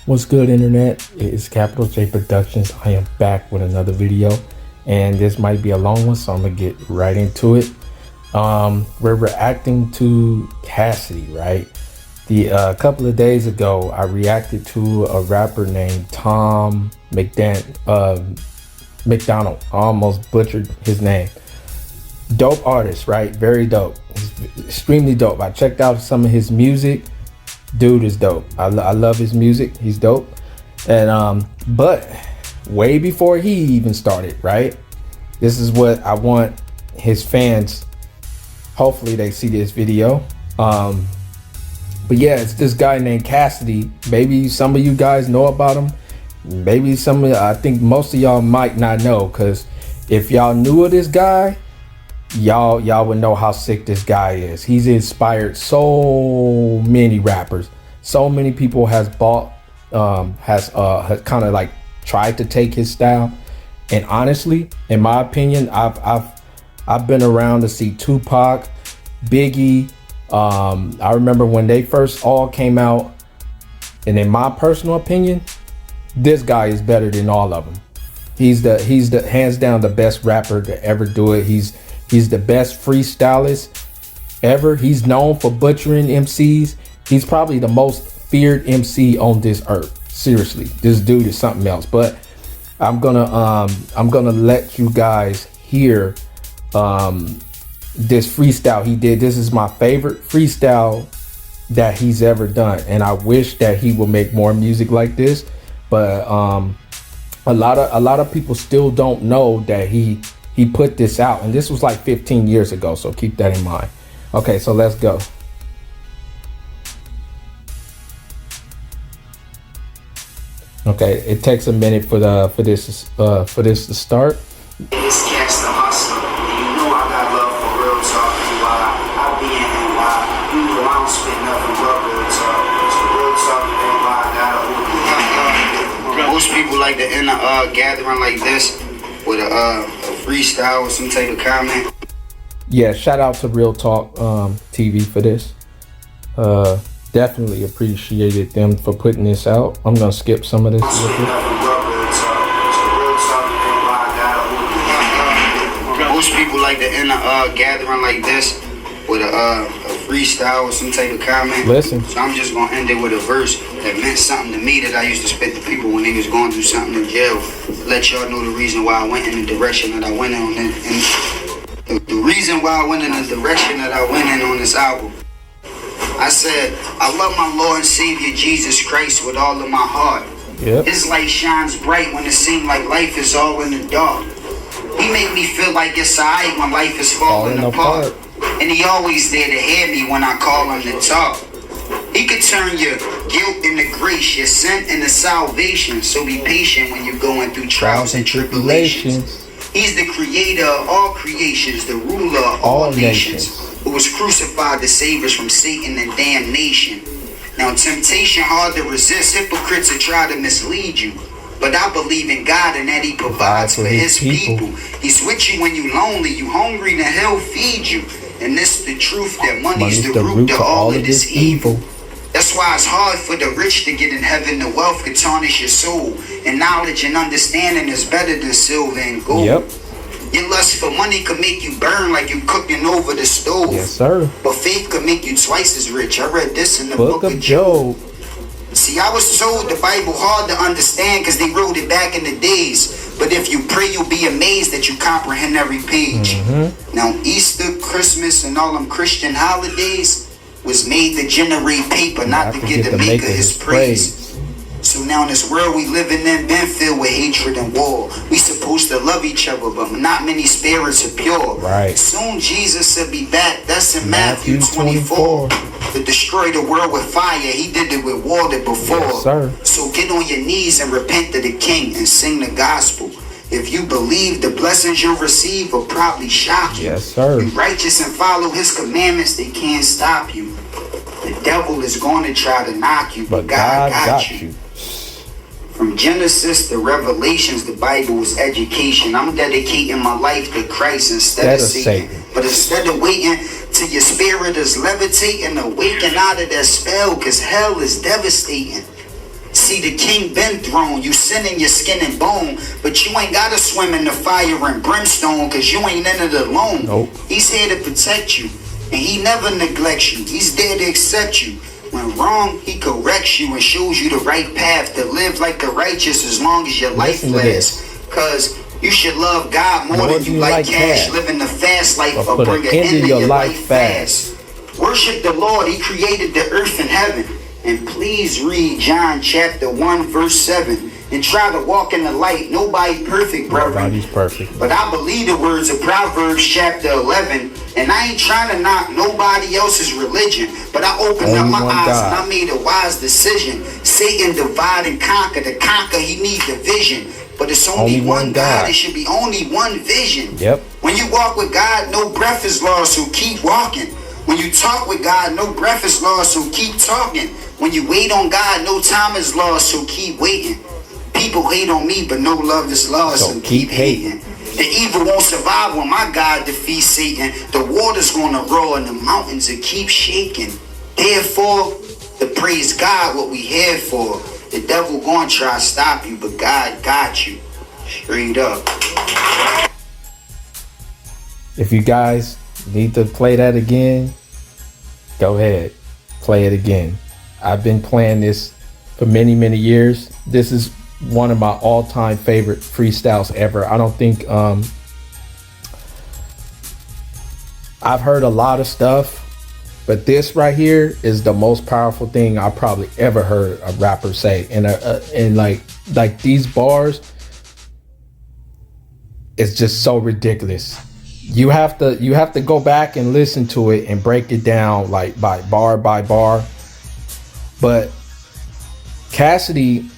What's good, internet? It's Capital J Productions. I am back with another video, and this might be a long one, so I'm gonna get right into it. We're reacting to Cassidy, right? A couple of days ago, I reacted to a rapper named Tom McDonald. I almost butchered his name. Dope artist, right? Very dope. He's extremely dope. I checked out some of his music. Dude is dope. I love his music. He's dope. And but way before he even started, right? This is what I want his fans. Hopefully they see this video. But yeah, it's this guy named Cassidy. Maybe some of you guys know about him. Maybe I think most of y'all might not know, because if y'all knew of this guy, y'all would know how sick this guy is. He's inspired so many rappers. So many people has kind of like tried to take his style. And honestly, in my opinion, I've been around to see Tupac, Biggie. I remember when they first all came out, and in my personal opinion, this guy is better than all of them. He's the hands down the best rapper to ever do it. He's the best freestylist ever. He's known for butchering MCs. He's probably the most feared MC on this earth. Seriously, this dude is something else. But I'm gonna let you guys hear this freestyle he did. This is my favorite freestyle that he's ever done, and I wish that he will make more music like this. But a lot of people still don't know that he put this out, and this was like 15 years ago, so keep that in mind. Okay, so let's go. Okay, it takes a minute for this to start. It's Cash the Hustler, and you know I got love for real talk. I be in NY, you know I don't spend nothing but real talk. So real talk, and why I gotta most people like to end a gathering like this with a freestyle or some type of comment. Yeah, shout out to Real Talk TV for this. Definitely appreciated them for putting this out. I'm gonna skip some of this. Most people like to end a gathering like this with a freestyle or some type of comment. Listen. So I'm just gonna end it with a verse that meant something to me that I used to spit to people when they was going through something in jail. Let y'all know the reason why I went in the direction that I went in on it, and the reason why I went in the direction that I went in on this album. I said, I love my Lord and Savior Jesus Christ with all of my heart. Yep. His light shines bright when it seems like life is all in the dark. He made me feel like it's alright when life is falling apart. And he always there to hear me when I call him to talk. He could turn your guilt into grace, your sin into salvation. So be patient when you're going through trials and tribulations. He's the creator of all creations, the ruler of all nations, who was crucified to save us from Satan and damnation. Now temptation hard to resist, hypocrites will try to mislead you. But I believe in God and that he provides for his people. He's with you when you're lonely, you hungry, then he'll feed you. And this the truth, that money's the root to all of this evil. That's why it's hard for the rich to get in heaven. The wealth could tarnish your soul, and knowledge and understanding is better than silver and gold. Yep. Your lust for money could make you burn like you cooking over the stove. Yes, sir. But faith could make you twice as rich. I read this in the book of Job. See, I was told the Bible hard to understand because they wrote it back in the days. But if you pray, you'll be amazed that you comprehend every page. Now, Easter, Christmas, and all them Christian holidays was made to generate paper, not to give the maker his praise. So now in this world we living in, been filled with hatred and war. We supposed to love each other, but not many spirits are pure. Right. Soon Jesus will be back. That's in Matthew 24. To destroy the world with fire. He did it with water before. Yes, sir. So get on your knees and repent to the King and sing the gospel. If you believe, the blessings you'll receive will probably shock you. Yes, sir. Be righteous and follow his commandments, they can't stop you. The devil is going to try to knock you, but God got you. From Genesis to Revelations, the Bible is education. I'm dedicating my life to Christ instead of Satan. But instead of waiting till your spirit is levitating, awaken out of that spell, because hell is devastating. See, the king been thrown. You sin in your skin and bone, but you ain't gotta swim in the fire and brimstone, cause you ain't in it alone. Nope. He's here to protect you, and he never neglects you. He's there to accept you. When wrong, he corrects you and shows you the right path to live like the righteous as long as your life lasts. Cause you should love God more than you like cash. Living the fast life or bring an end to your life fast. Worship the Lord. He created the earth and heaven. And please read John chapter 1 verse 7 and try to walk in the light. Nobody perfect, brethren. Nobody's perfect. But I believe the words of Proverbs chapter 11, and I ain't trying to knock nobody else's religion, but I opened up my eyes and I made a wise decision. Satan divide and conquer. To conquer, he needs a vision. But it's only one God. It should be only one vision. Yep. When you walk with God, no breath is lost, so keep walking. When you talk with God, no breath is lost, so keep talking. When you wait on God, no time is lost, so keep waiting. People hate on me, but no love is lost, so keep hating. The evil won't survive when my God defeats Satan. The water's gonna roar and the mountains will keep shaking. Therefore, to praise God, what we here for. The devil gonna try to stop you, but God got you. Straight up. If you guys need to play that again, go ahead, play it again. I've been playing this for many years. This is one of my all-time favorite freestyles ever. I don't think I've heard a lot of stuff, but this right here is the most powerful thing I probably ever heard a rapper say. And like these bars, it's just so ridiculous. You have to go back and listen to it and break it down like by bar. But Cassidy,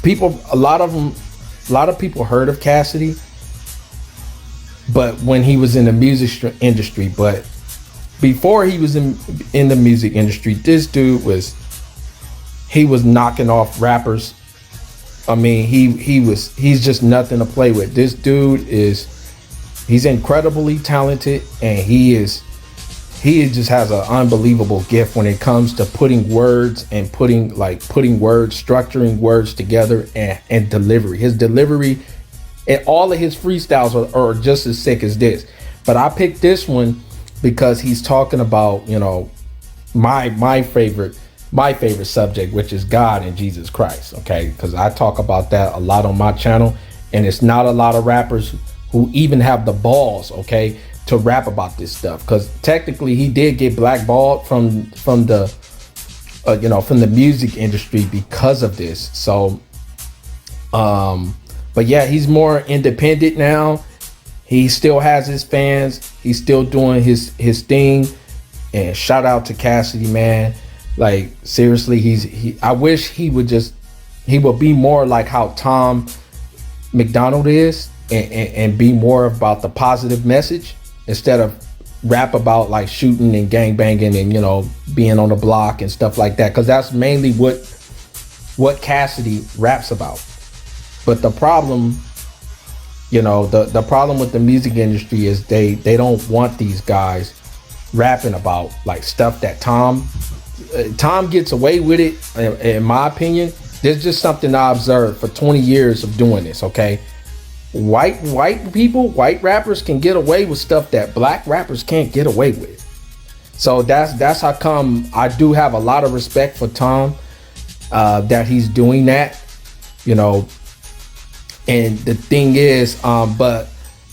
a lot of people heard of Cassidy, but when he was in the music industry, but before he was in the music industry, this dude was knocking off rappers. I mean, he's just nothing to play with. This dude he's incredibly talented, and he just has an unbelievable gift when it comes to putting words and structuring words together and delivery. His delivery and all of his freestyles are just as sick as this. But I picked this one because he's talking about, my favorite subject, which is God and Jesus Christ. Okay, because I talk about that a lot on my channel, and it's not a lot of rappers who even have the balls, okay, to rap about this stuff. Because technically he did get blackballed from the music industry because of this. So but yeah, he's more independent now. He still has his fans. He's still doing his thing. And shout out to Cassidy, man. Like, seriously, I wish he would be more like how Tom McDonald is, and be more about the positive message instead of rap about like shooting and gang banging and being on the block and stuff like that, because that's mainly what Cassidy raps about. But the problem, the problem with the music industry is they don't want these guys rapping about like stuff that Tom gets away with it. In my opinion, there's just something I observed for 20 years of doing this. Okay, white rappers can get away with stuff that black rappers can't get away with. So that's how come I do have a lot of respect for Tom, that he's doing that, and the thing is, but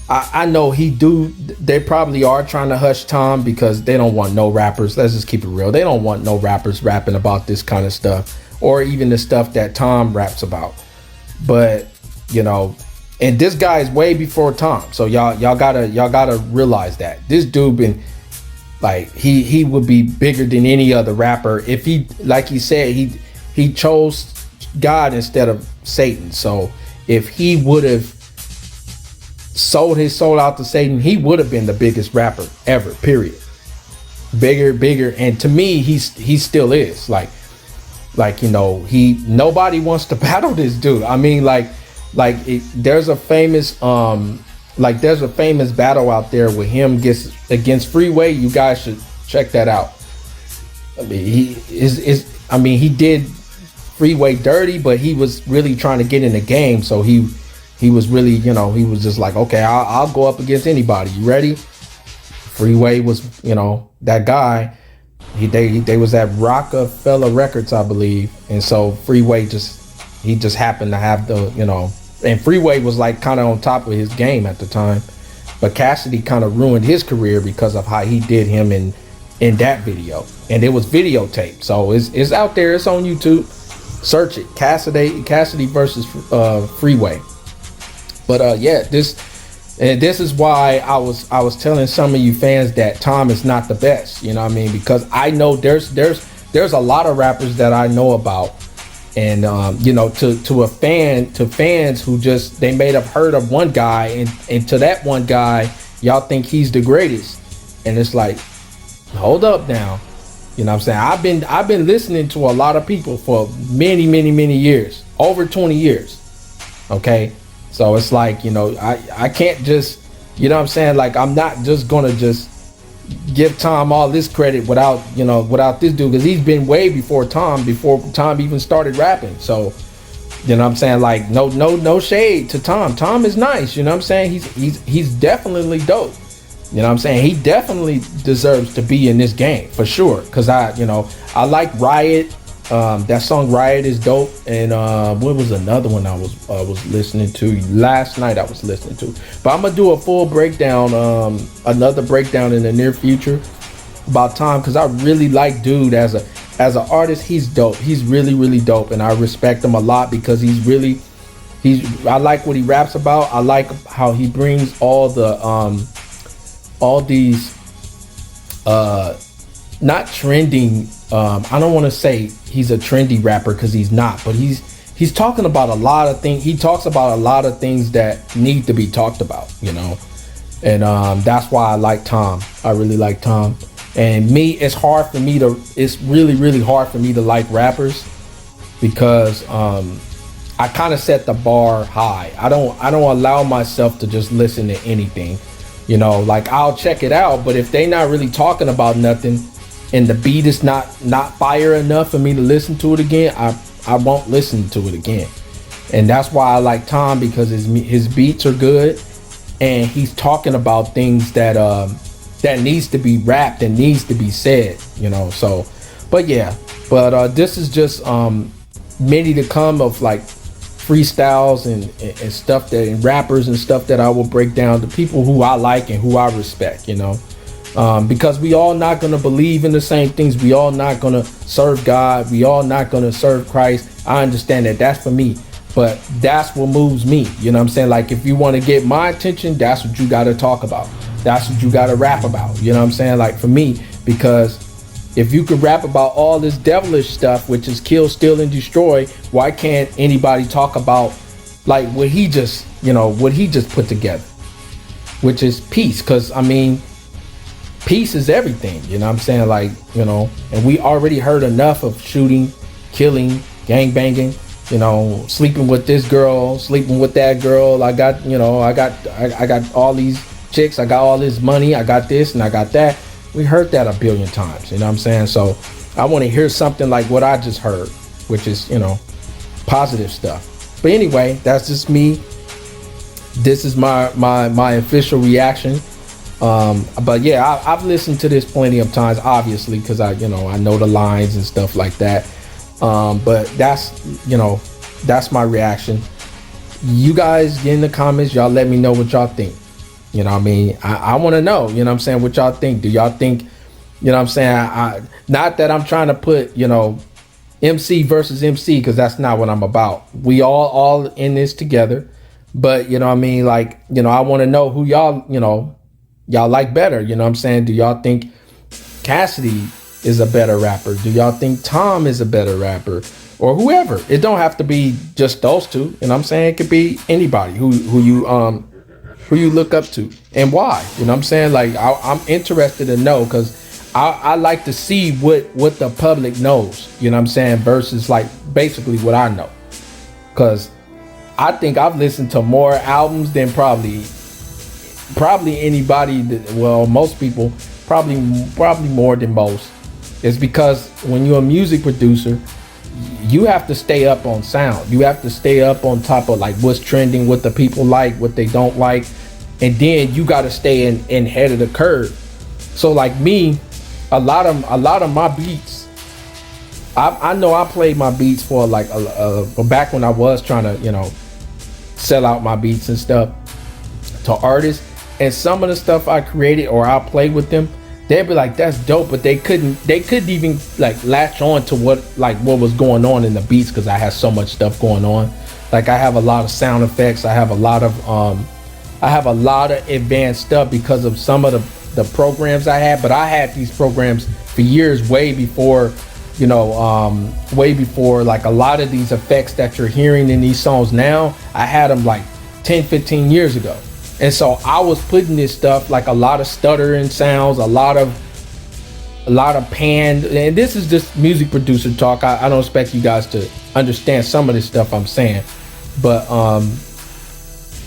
I know they probably are trying to hush Tom because they don't want no rappers. Let's just keep it real. They don't want no rappers rapping about this kind of stuff, or even the stuff that Tom raps about. But, and this guy is way before Tom. So y'all gotta realize that this dude been like, he would be bigger than any other rapper if he, like he said, he chose God instead of Satan. So if he would have sold his soul out to Satan, he would have been the biggest rapper ever, period. Bigger. And to me, he still is nobody wants to battle this dude. I mean, there's a famous battle out there with him against Freeway. You guys should check that out. I mean, he did Freeway dirty, but he was really trying to get in the game. So he was really, you know, he was just like, okay, I'll go up against anybody. You ready? Freeway was, you know, that guy. They was at Rockefeller Records, I believe, and so Freeway he just happened to have the, you know, and Freeway was like kind of on top of his game at the time, but Cassidy kind of ruined his career because of how he did him in that video, and it was videotaped, so it's out there, it's on YouTube. Search it, Cassidy versus Freeway. But yeah, this is why I was telling some of you fans that Tom is not the best, you know what I mean? Because I know there's a lot of rappers that I know about, and you know, to fans who just, they may have heard of one guy, and to that one guy y'all think he's the greatest, and it's like, hold up now, you know what I'm saying? I've been listening to a lot of people for many years, over 20 years, okay? So it's like, you know, I can't just, you know what I'm saying, like, I'm not just gonna just give Tom all this credit without this dude, because he's been way before Tom even started rapping. So, you know what I'm saying, like, no shade to Tom. Tom is nice, you know what I'm saying? He's definitely dope. You know what I'm saying? He definitely deserves to be in this game for sure. Cause I like Riot. That song Riot is dope. And what was another one I was listening to last night? I was listening to, but I'm gonna do a full breakdown, another breakdown in the near future about Tom, because I really like dude as an artist. He's dope. He's really dope, and I respect him a lot because I like what he raps about. I like how he brings all these not trending, I don't want to say he's a trendy rapper, because he's not, but he's talking about a lot of things. He talks about a lot of things that need to be talked about, you know, and that's why I like Tom. I really like Tom. And it's really hard for me to like rappers, because I kind of set the bar high. I don't allow myself to just listen to anything, you know, like, I'll check it out, but if they not really talking about nothing and the beat is not fire enough for me to listen to it again, I won't listen to it again. And that's why I like Tom, because his beats are good, and he's talking about things that needs to be rapped and needs to be said, you know. So, but yeah, this is just many to come of like freestyles and stuff and rappers and stuff that I will break down to people who I like and who I respect, you know. Because we all not gonna believe in the same things. We all not gonna serve God. We all not gonna serve Christ. I understand that. That's for me. But that's what moves me. You know what I'm saying? Like, if you want to get my attention, that's what you got to talk about. That's what you got to rap about. You know what I'm saying? Like, for me, because if you could rap about all this devilish stuff, which is kill, steal, and destroy, why can't anybody talk about like what he just put together, which is peace? Because I mean, peace is everything, you know what I'm saying? Like, you know, and we already heard enough of shooting, killing, gang banging, you know, sleeping with this girl, sleeping with that girl. I got all these chicks, I got all this money, I got this and I got that. We heard that a billion times, you know what I'm saying? So I want to hear something like what I just heard, which is, you know, positive stuff. But anyway, that's just me. This is my official reaction. But yeah, I've listened to this plenty of times, obviously, because I know the lines and stuff like that. But that's my reaction. You guys get in the comments, y'all let me know what y'all think. You know what I mean? I want to know, you know what I'm saying, what y'all think. Do y'all think, you know what I'm saying, not that I'm trying to put, you know, MC versus MC, because that's not what I'm about. We all in this together. But, you know what I mean, like, you know, I want to know who y'all like better. You know what I'm saying? Do y'all think Cassidy is a better rapper? Do y'all think Tom is a better rapper? Or whoever. It don't have to be just those two. You know what I'm saying? It could be anybody who you look up to and why. You know what I'm saying? Like, I'm interested to know, because I like to see what the public knows, you know what I'm saying, versus like basically what I know. Because I think I've listened to more albums than probably anybody most people, probably more than most. It's because when you're a music producer, you have to stay up on sound. You have to stay up on top of like what's trending, what the people like, what they don't like, and then you got to stay in head of the curve. So like me, a lot of my beats, I know I played my beats for like back when I was trying to, you know, sell out my beats and stuff to artists, and some of the stuff I created or I played with them, they'd be like, that's dope, but they couldn't even like latch on to what was going on in the beats, because I had so much stuff going on. Like I have a lot of sound effects, I have a lot of advanced stuff because of some of the programs I had. But I had these programs for years, way before, you know, way before like a lot of these effects that you're hearing in these songs now. I had them like 10-15 years ago. And so I was putting this stuff, like a lot of stuttering sounds, a lot of pan, and this is just music producer talk. I don't expect you guys to understand some of this stuff I'm saying, but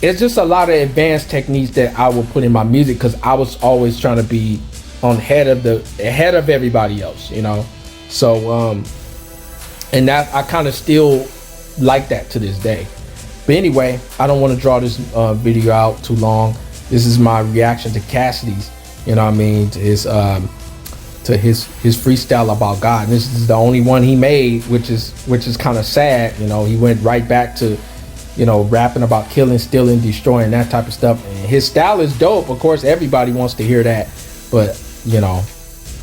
it's just a lot of advanced techniques that I will put in my music, because I was always trying to be ahead of everybody else, you know. So and that I kind of still like that to this day. But anyway, I don't want to draw this video out too long. This is my reaction to Cassidy's, you know what I mean, to his freestyle about God. And this is the only one he made, which is kind of sad. You know, he went right back to, you know, rapping about killing, stealing, destroying, that type of stuff. And his style is dope. Of course, everybody wants to hear that, but you know,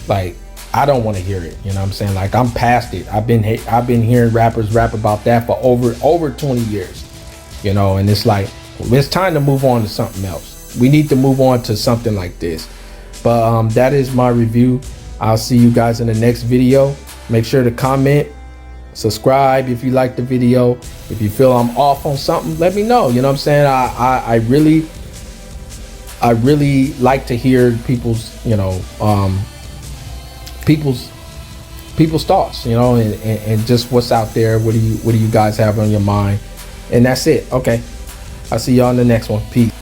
like I don't want to hear it. You know what I'm saying? Like I'm past it. I've been hearing rappers rap about that for over 20 years. You know, and it's like, it's time to move on to something else. We need to move on to something like this. But that is my review. I'll see you guys in the next video. Make sure to comment, subscribe if you like the video. If you feel I'm off on something, let me know. You know what I'm saying? I really like to hear people's, you know, people's thoughts, you know, and just what's out there. What do you guys have on your mind? And that's it. Okay, I'll see y'all in the next one. Peace.